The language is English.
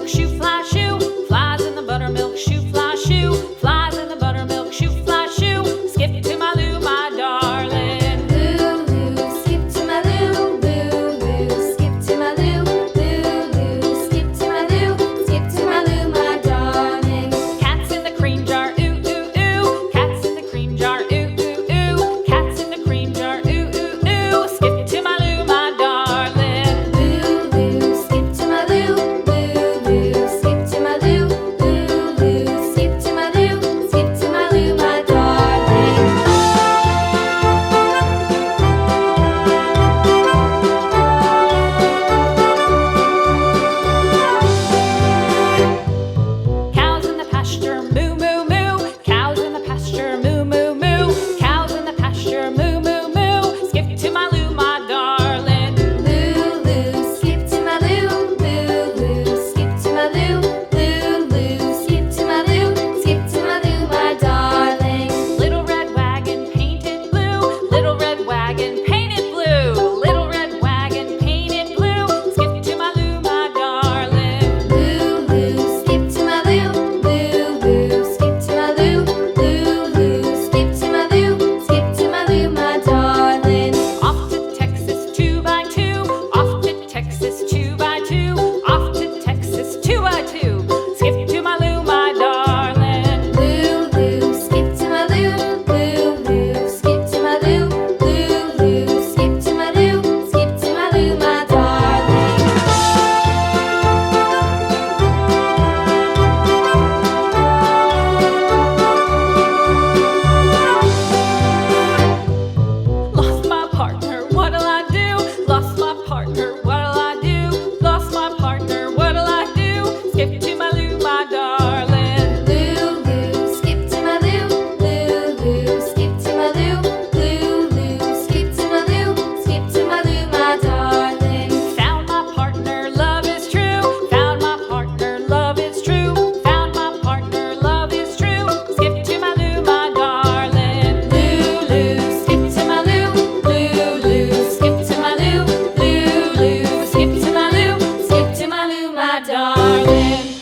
buttermilk shoe, fly shoe. Flies in the buttermilk shoe, fly shoe. Flies in the buttermilk shoe, fly shoe. Skip to my Lou, my darling. Lou, skip to my Lou, Lou, skip to my Lou, Lou, skip to my Lou, skip to my Lou, my darling. Cats in the cream jar, ooh, ooh, ooh. Cats in the cream jar, ooh, ooh, ooh. Cats in the cream jar, ooh, ooh, ooh. Skip to my Lou, my darling. Lou, skip to my Lou, Lou, skip to my Lou, Lou, skip to my Lou, skip to my Lou, my darling. Cows in the pasture, moo, moo, moo. Cows in the pasture, moo, moo, moo. Cows in the pasture, moo, moo, moo. Skip to my Lou, my darling. Lou, skip to my Lou, Lou, skip to my Lou, Lou, skip to my Lou, skip to my Lou, my darling. Little red wagon painted blue. Little red wagon painted blue. Little red wagon painted blue. Skip to my Lou, my darling. Lou, skip to my Lou, Lou, skip to my Lou, Lou, skip to my Lou, skip to my Lou, my darling. Off to Texas 2x2. Off to Texas 2x2. Off to Texas 2x2. Skip to my Lou, my darling. Lou, skip to my Lou, Lou, skip to my Lou, Lou, skip to my Lou, skip to my Lou, my darling. Lost my partner, what'll I do? Lost my partner, what'll I do? Lost my partner, what'll I do? Skip to my Lou, my darling. Lou, skip to my Lou, Lou, skip to my Lou, Lou, skip to my Lou, skip to my Lou, my darling. Found my partner, love is true. Found my partner, love is true. Found my partner, love is true. Skip to my Lou, my darling. Lou, skip to my Lou, Lou, skip to my Lou, Lou, skip to my Lou, skip to my Lou, my darling.